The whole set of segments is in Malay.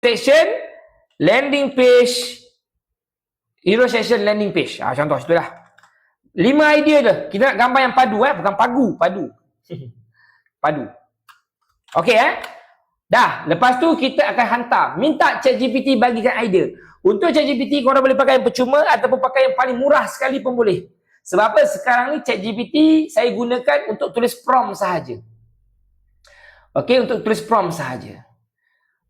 section, landing page, hero section, landing page. Contoh situlah. 5 idea je. Kita nak gambar yang padu bukan pagu, padu. Padu. Okey Dah, lepas tu kita akan hantar. Minta ChatGPT bagikan idea. Untuk ChatGPT korang boleh pakai yang percuma ataupun pakai yang paling murah sekali pun boleh. Sebab apa? Sekarang ni ChatGPT saya gunakan untuk tulis prompt sahaja. Okey, untuk tulis prompt sahaja.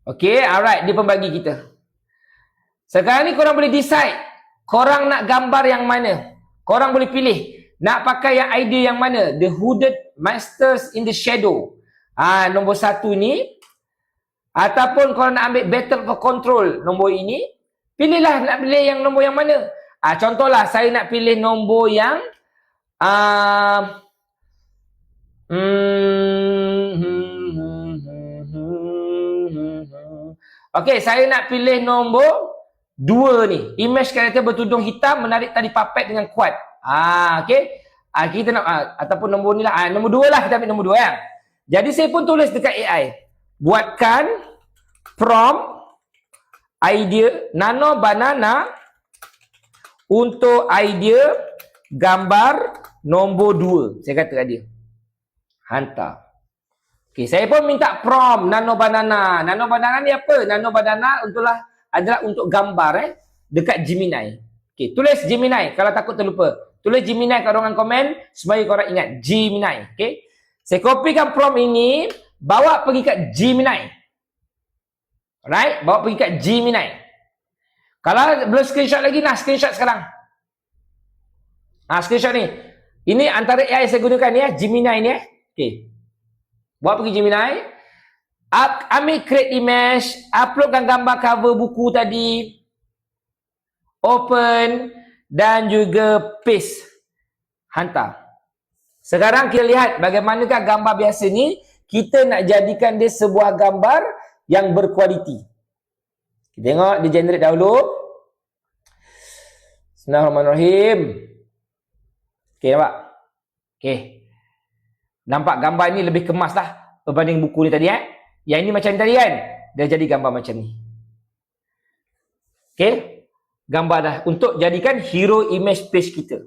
Okey, alright, dia pembagi kita. Sekarang ni korang boleh decide korang nak gambar yang mana. Korang boleh pilih nak pakai yang idea yang mana. The Hooded Masters in the Shadow. Nombor 1 ni. Ataupun korang nak ambil Battle for Control nombor ini. Pilihlah nak pilih yang nombor yang mana. Contohlah saya nak pilih nombor yang Okey, saya nak pilih nombor 2 ni. Image karakter bertudung hitam menarik tali papet dengan kuat. Okey. Kita nak ataupun nombor ni lah. Nombor 2 lah, kita ambil nombor 2 ya. Jadi saya pun tulis dekat AI. Buatkan prompt idea nano banana untuk idea gambar nombor 2. Saya kata kat dia. Hantar. Okey, saya pun minta prompt nano banana. Nano banana ni apa? Nano banana adalah untuk gambar dekat Gemini. Okey, tulis Gemini kalau takut terlupa. Tulis Gemini kat ruangan komen supaya korang ingat Gemini. Okey. Saya kopikan prompt ini, bawa pergi kat Gemini. Alright, bawa pergi kat Gemini. Kalau belum screenshot lagi, nah screenshot sekarang. Screenshot ni. Ini antara AI saya gunakan ni Gemini ni Okey. Bawa pergi Gemini. Ambil create image, uploadkan gambar cover buku tadi. Open dan juga paste. Hantar. Sekarang kita lihat bagaimanakah gambar biasa ni kita nak jadikan dia sebuah gambar yang berkualiti. Kita tengok dia generate dahulu. Bismillahirrahmanirrahim. Okey, nampak? Okey. Nampak gambar ni lebih kemas lah berbanding buku ni tadi Yang ini macam ni tadi kan? Dia jadi gambar macam ni. Okey. Gambar dah untuk jadikan hero image page kita.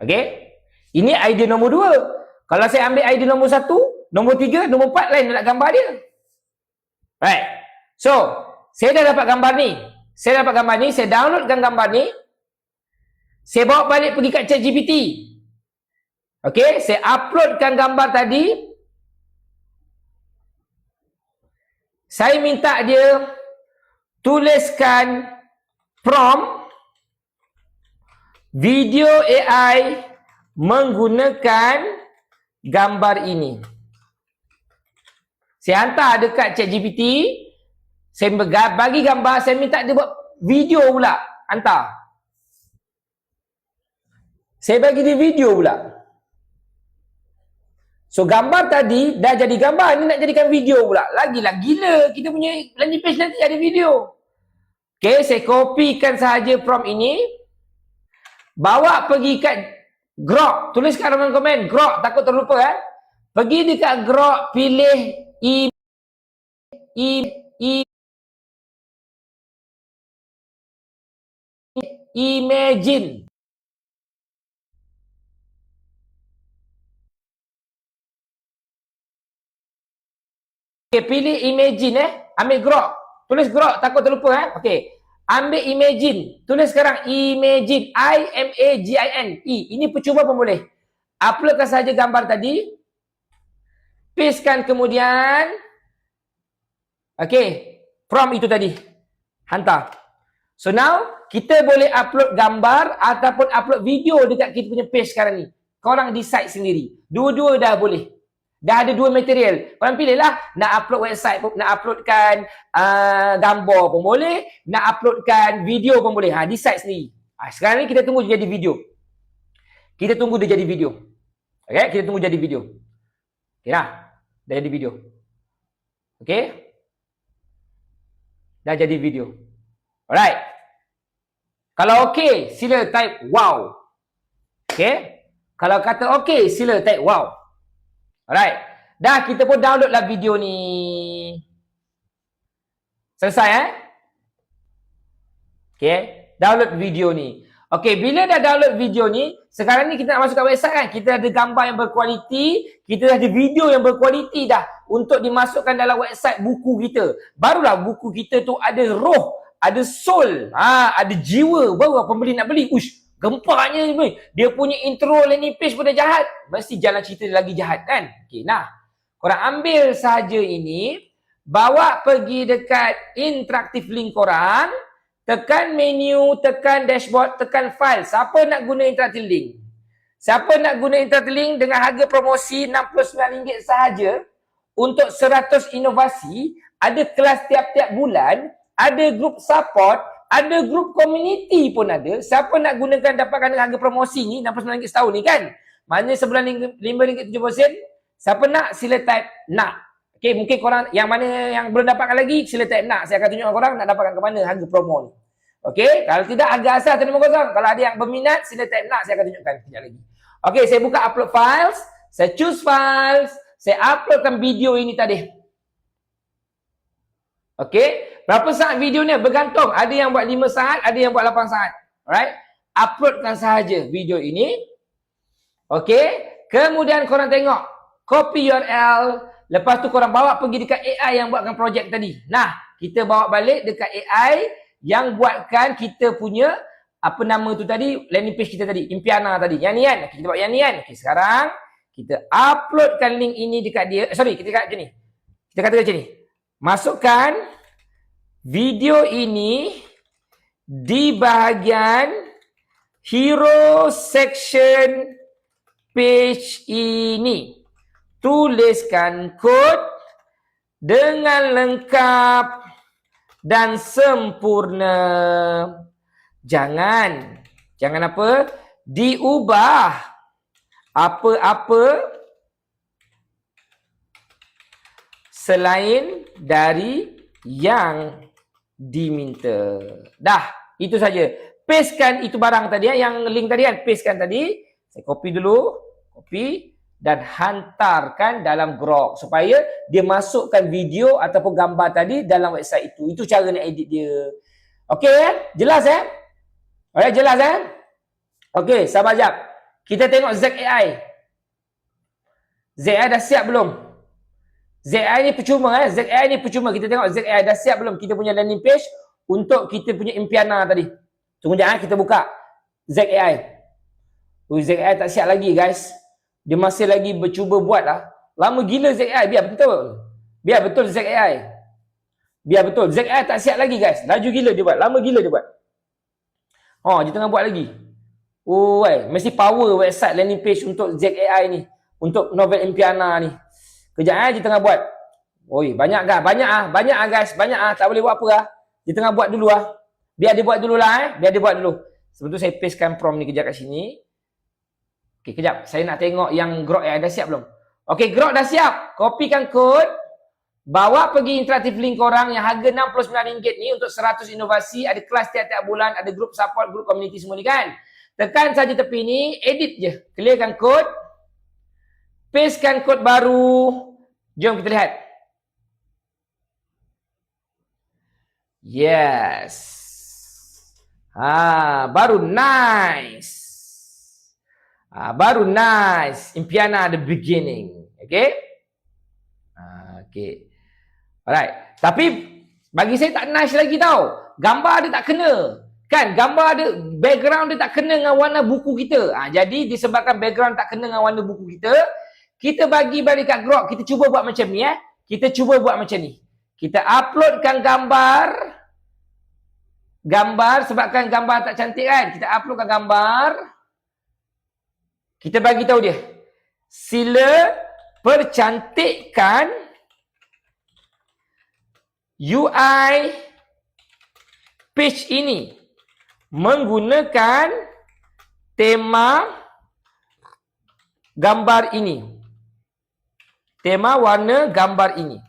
Okey. Ini idea nombor 2. Kalau saya ambil idea nombor 1, nombor 3, nombor 4 lain nak gambar dia. Right. So, saya dah dapat gambar ni. Saya downloadkan gambar ni. Saya bawa balik pergi kat ChatGPT. Okey, saya uploadkan gambar tadi. Saya minta dia tuliskan prompt video AI menggunakan gambar ini. Saya hantar dekat ChatGPT. Saya bagi gambar, saya minta dia buat video pula. Hantar. Saya bagi dia video pula. So gambar tadi dah jadi gambar, ni nak jadikan video pula. Lagilah gila, kita punya landing page nanti ada video. Okey, saya kopikan sahaja prompt ini. Bawa pergi kat Grok, tulis kat ruangan komen Grok, takut terlupa Pergi dekat Grok, pilih imagine. Okay, pilih imagine ambil Grok. Tulis Grok, takut terlupa Okey. Ambil imagine. Tulis sekarang imagine. I-M-A-G-I-N-E. Ini percuma pun boleh. Uploadkan saja gambar tadi. Pastekan kemudian. Okey. Prompt itu tadi. Hantar. So now, kita boleh upload gambar ataupun upload video dekat kita punya page sekarang ni. Korang decide sendiri. Dua-dua dah boleh. Dah ada 2 material. Korang pilihlah nak upload website pun, nak uploadkan gambar pun boleh, nak uploadkan video pun boleh. Decide sendiri. Sekarang ni kita tunggu dia jadi video. Kita tunggu dia jadi video. Okey, kita tunggu jadi video. Okey dah. Dah jadi video. Okey? Dah jadi video. Alright. Kalau okey, sila type wow. Okey? Kalau kata okey, sila type wow. Alright. Dah, kita pun download lah video ni. Selesai Okay, download video ni. Okay, bila dah download video ni, sekarang ni kita nak masuk kat website kan, kita ada gambar yang berkualiti, kita dah ada video yang berkualiti dah untuk dimasukkan dalam website buku kita. Barulah buku kita tu ada roh, ada soul, ada jiwa, baru pembeli nak beli. Uish, gempanya ni. Dia punya intro landing page pun dah jahat. Mesti jalan cerita lagi jahat kan? Okay, nah. Korang ambil sahaja ini, bawa pergi dekat interaktif link korang, tekan menu, tekan dashboard, tekan file. Siapa nak guna interaktif link? Siapa nak guna interaktif link dengan harga promosi RM69 sahaja untuk 100 inovasi, ada kelas tiap-tiap bulan, ada grup support, ada grup community pun ada. Siapa nak gunakan dapatkan harga promosi ni RM69 setahun ni kan? Maknanya sebulan RM5.70. Siapa nak sila type nak. Okay, mungkin korang yang mana yang belum dapatkan lagi, sila type nak. Saya akan tunjukkan korang nak dapatkan ke mana harga promo ni. Okay, kalau tidak harga asal terima kosong. Kalau ada yang berminat, sila type nak. Saya akan tunjukkan sekejap lagi. Okay, saya buka upload files. Saya choose files. Saya uploadkan video ini tadi. Okay, berapa saat video ni? Bergantung. Ada yang buat 5 saat, ada yang buat 8 saat. Alright, uploadkan sahaja video ini. Okay, kemudian korang tengok. Copy URL. Lepas tu korang bawa pergi dekat AI yang buatkan projek tadi. Nah, kita bawa balik dekat AI yang buatkan kita punya, apa nama tu tadi, landing page kita tadi, Impiana tadi. Yang ni kan? Kita buat yang ni kan? Okay, sekarang kita uploadkan link ini dekat dia. Sorry, kita kata macam ni. Kita kata macam ni. Masukkan video ini di bahagian hero section page ini. Tuliskan kod dengan lengkap dan sempurna. Jangan apa? Diubah apa-apa selain dari yang diminta. Dah, itu saja. Pastekan itu barang tadi yang link tadi kan, pastekan tadi. Saya copy dulu, copy dan hantarkan dalam Grok supaya dia masukkan video ataupun gambar tadi dalam website itu. Itu cara nak edit dia. Okey, jelas Alright, jelas Okey, sabar jap. Kita tengok ZAI. ZAI dah siap belum? ZAI ni percuma ZAI ni percuma. Kita tengok ZAI dah siap belum kita punya landing page untuk kita punya Impiana tadi. Tunggu jap kita buka ZAI. ZAI tak siap lagi guys. Dia masih lagi bercuba buat lah. Lama gila ZAI. Biar betul ZAI. Biar betul. ZAI tak siap lagi guys. Laju gila dia buat. Lama gila dia buat. Dia tengah buat lagi. Mesti power website landing page untuk ZAI ni. Untuk novel Impiana ni. Kejap dia tengah buat. Banyak guys. Tak boleh buat apa . Dia tengah buat dulu . Biar dia buat dulu lah . Biar dia buat dulu. Sebelum tu saya pastekan prompt ni kejap kat sini. Okay, kejap. Saya nak tengok yang Grok dah siap belum? Okay, Grok dah siap. Kopikan kod. Bawa pergi interaktif link korang yang harga RM69 ni untuk 100 inovasi. Ada kelas tiap-tiap bulan. Ada grup support, grup community semua ni kan. Tekan saja tepi ni. Edit je. Clearkan kod. Pastekan kod baru. Jom kita lihat. Yes. Baru nice. Baru nice. Impiana the beginning. Okay. Okay. Alright. Tapi bagi saya tak nice lagi tau. Gambar dia tak kena. Kan? Gambar dia, background dia tak kena dengan warna buku kita. Jadi disebabkan background tak kena dengan warna buku kita, kita bagi balik kat Grok. Kita cuba buat macam ni Kita cuba buat macam ni. Kita uploadkan gambar sebabkan gambar tak cantik kan. Kita uploadkan gambar. Kita bagi tahu dia. Sila percantikkan UI page ini menggunakan tema gambar ini. Tema warna gambar ini.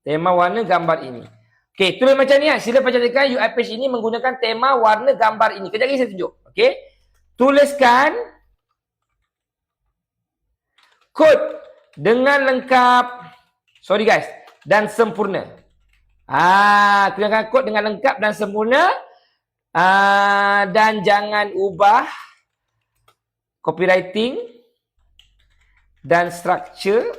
Tema warna gambar ini. Okey, tulis macam ni Sila percantikkan UI page ini menggunakan tema warna gambar ini. Kejap lagi saya tunjuk. Okey. Tuliskan kod dengan lengkap, Sorry guys. Dan sempurna. Kenakan kod dengan lengkap dan sempurna. Dan jangan ubah copywriting dan structure.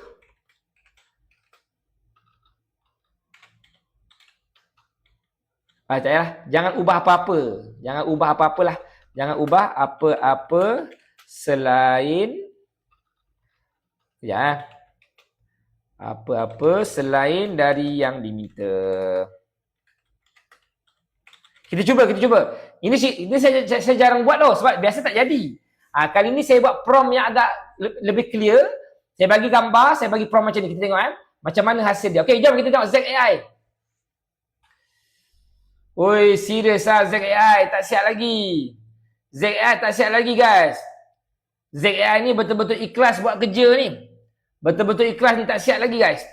Tak payahlah. Jangan ubah apa-apa. Jangan ubah apa-apalah. Jangan ubah apa-apa selain apa-apa selain dari yang diminta. Kita cuba. Ini saya jarang buat tau sebab biasa tak jadi. Kali ni saya buat prompt yang agak lebih clear. Saya bagi gambar, saya bagi prompt macam ni. Kita tengok macam mana hasil dia. Okey, jom kita tengok ZAI. Oi, serius ZAI tak siap lagi. ZAI tak siap lagi guys. ZAI ni betul-betul ikhlas buat kerja ni. Betul-betul ikhlas ni tak siap lagi guys.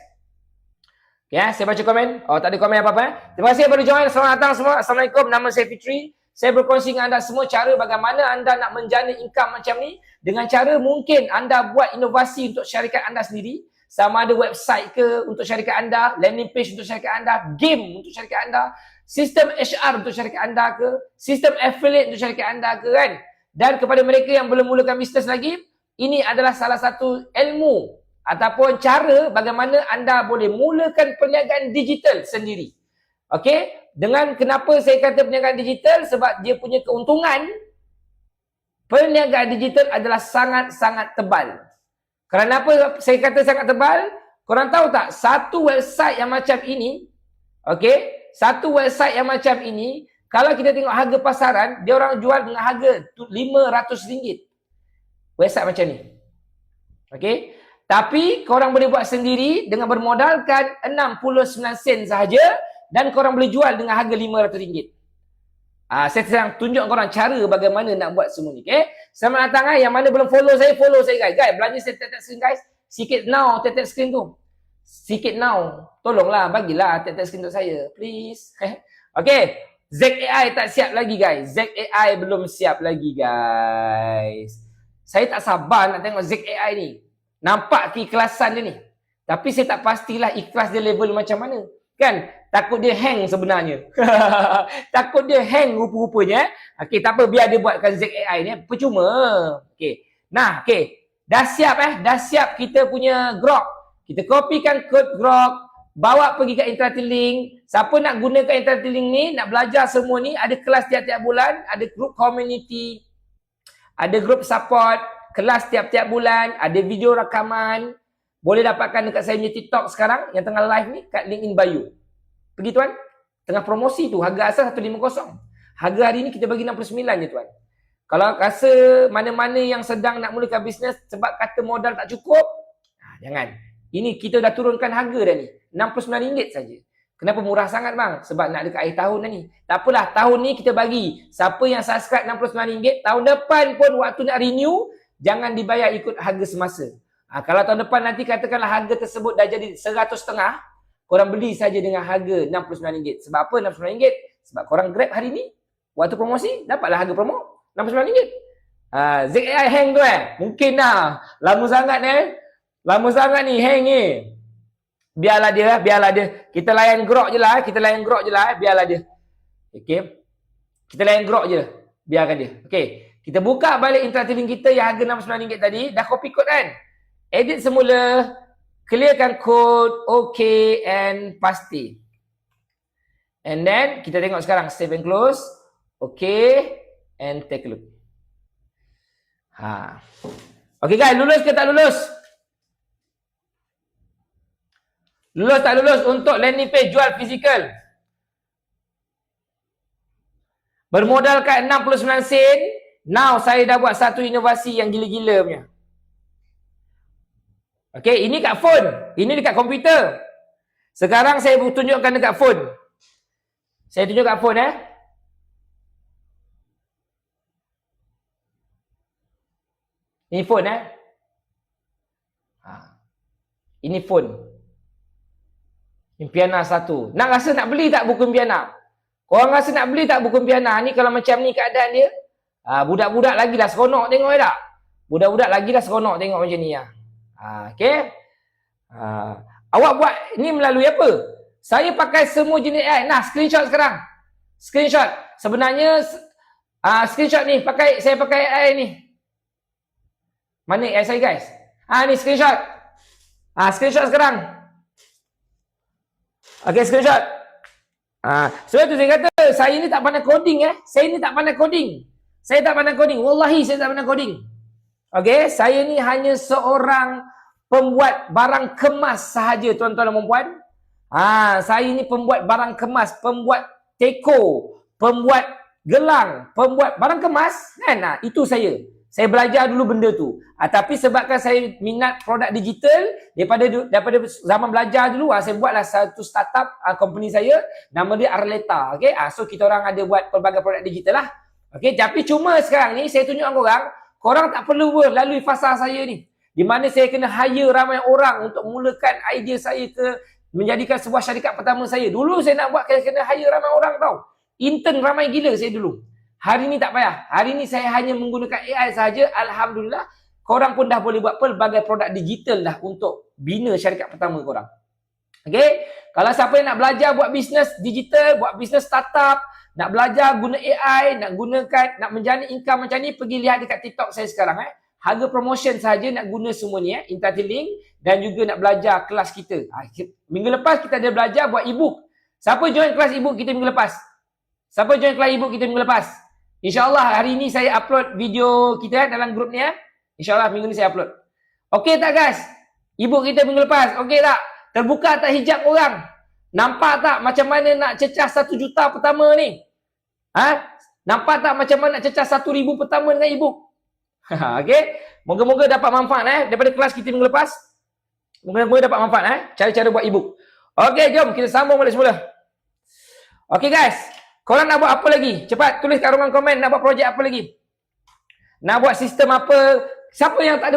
Ya, saya baca komen. Tak ada komen apa-apa. Terima kasih baru join. Selamat datang semua. Assalamualaikum. Nama saya Fitri. Saya berkongsi dengan anda semua cara bagaimana anda nak menjana income macam ni. Dengan cara mungkin anda buat inovasi untuk syarikat anda sendiri. Sama ada website ke untuk syarikat anda, landing page untuk syarikat anda, game untuk syarikat anda, sistem HR untuk syarikat anda ke, sistem affiliate untuk syarikat anda ke kan. Dan kepada mereka yang belum mulakan bisnes lagi, ini adalah salah satu ilmu ataupun cara bagaimana anda boleh mulakan perniagaan digital sendiri. Okey, dengan kenapa saya kata perniagaan digital, sebab dia punya keuntungan perniagaan digital adalah sangat-sangat tebal. Kerana apa saya kata sangat tebal? Korang tahu tak, satu website yang macam ini, okey, satu website yang macam ini, kalau kita tengok harga pasaran, dia orang jual dengan harga RM500. Website macam ni. Okey. Tapi korang boleh buat sendiri dengan bermodalkan 69 sen sahaja dan korang boleh jual dengan harga RM500. Saya sedang tunjuk korang cara bagaimana nak buat semua ni. Okay? Selamat datang yang mana belum follow saya guys. Guys, belanja saya tap screen guys. Sikit now tap screen tu. Sikit now. Tolonglah bagilah tap screen untuk saya. Please. Okay. ZAI tak siap lagi guys. ZAI belum siap lagi guys. Saya tak sabar nak tengok ZAI ni. Nampak keikhlasan dia ni. Tapi saya tak pastilah ikhlas dia level macam mana. Kan? Takut dia hang sebenarnya. Takut dia hang rupa-rupanya. Okey, tak apa, biar dia buatkan ZAI ni. Percuma. Okey. Nah, okey. Dah siap Dah siap kita punya Grok. Kita kopikan kod Grok. Bawa pergi kat Interactive Link. Siapa nak gunakan Interactive Link ni, nak belajar semua ni, ada kelas tiap-tiap bulan, ada group community, ada group support, kelas tiap-tiap bulan, ada video rakaman. Boleh dapatkan dekat saya punya TikTok sekarang yang tengah live ni kat link in bio. Pergi tuan. Tengah promosi tu. Harga asal 150. Harga hari ni kita bagi 69 je tuan. Kalau rasa mana-mana yang sedang nak mulakan bisnes sebab kata modal tak cukup, jangan. Ini kita dah turunkan harga dah ni. RM69 saja. Kenapa murah sangat bang? Sebab nak dekat akhir tahun dah ni. Tak apalah, tahun ni kita bagi. Siapa yang subscribe RM69, tahun depan pun waktu nak renew, jangan dibayar ikut harga semasa. Kalau tahun depan nanti katakanlah harga tersebut dah jadi 100.5, korang beli saja dengan harga RM69. Sebab apa RM69? Sebab korang grab hari ni, waktu promosi, dapatlah harga promo RM69. ZAI hang tu mungkin lah. Lama sangat Lama sangat ni hang ni. Biarlah dia. Kita layan Grok je lah. Biarlah dia. Okay. Kita layan Grok je. Biarkan dia. Okay. Kita buka balik Interactive Link kita yang harga RM69 tadi. Dah copy kod kan? Edit semula. Clearkan kod. Okay. And pasti. And then kita tengok sekarang. Save and close. Okay. And take a look. Okay guys. Lulus ke tak lulus? Lulus tak lulus untuk landing page jual fizikal? Bermodalkan 69 sen. Now saya dah buat satu inovasi yang gila-gila punya. Okay, ini kat phone. Ini dekat komputer. Sekarang saya tunjukkan dekat phone. Saya tunjuk kat phone Ini phone Ini phone. Impiana 1. Nak rasa nak beli tak buku Impiana? Korang rasa nak beli tak buku Impiana? Ni kalau macam ni keadaan dia. Budak-budak lagi dah seronok tengok tak? Budak-budak lagi dah seronok tengok macam ni Okay. Awak buat ni melalui apa? Saya pakai semua jenis AI. Nah, screenshot sekarang. Screenshot. Sebenarnya screenshot ni saya pakai AI ni. Mana AI saya guys? Ni screenshot. Screenshot sekarang. Okey, screenshot. Sebab tu saya kata saya ni tak pandai coding Saya ni tak pandai coding. Saya tak pandai coding. Wallahi saya tak pandai coding. Okey, saya ni hanya seorang pembuat barang kemas sahaja tuan-tuan dan puan-puan. Saya ni pembuat barang kemas, pembuat teko, pembuat gelang, pembuat barang kemas kan. Itu saya. Saya belajar dulu benda tu. Tapi sebabkan saya minat produk digital daripada zaman belajar dulu, saya buatlah satu startup company saya, nama dia Arleta. Okey, so kita orang ada buat pelbagai produk digital lah. Okey, tapi cuma sekarang ni saya tunjuk korang tak perlu lalui fasa saya ni. Di mana saya kena hire ramai orang untuk mulakan idea saya ke menjadikan sebuah syarikat pertama saya. Dulu saya nak buat kena hire ramai orang tau. Intern ramai gila saya dulu. Hari ni tak payah. Hari ni saya hanya menggunakan AI saja. Alhamdulillah, korang pun dah boleh buat pelbagai produk digital dah untuk bina syarikat pertama korang. Okey? Kalau siapa yang nak belajar buat bisnes digital, buat bisnes startup, nak belajar guna AI, nak menjana income macam ni, pergi lihat dekat TikTok saya sekarang. Harga promotion saja nak guna semua ni, Interlink, dan juga nak belajar kelas kita. Minggu lepas kita ada belajar buat e-book. Siapa join kelas e-book kita minggu lepas? Siapa join kelas e-book kita minggu lepas? InsyaAllah hari ni saya upload video kita dalam grup ni. InsyaAllah minggu ni saya upload. Okey tak guys? E-book kita minggu lepas. Okey tak? Terbuka tak hijab orang? Nampak tak macam mana nak cecah 1 juta pertama ni? Nampak tak macam mana nak cecah 1,000 pertama dengan e-book? Okey? Moga-moga dapat manfaat daripada kelas kita minggu lepas. Moga-moga dapat manfaat cara-cara buat e-book. Okey, jom kita sambung balik semula. Okey guys, korang nak buat apa lagi? Cepat tulis kat ruangan komen nak buat projek apa lagi? Nak buat sistem apa? Siapa yang tak ada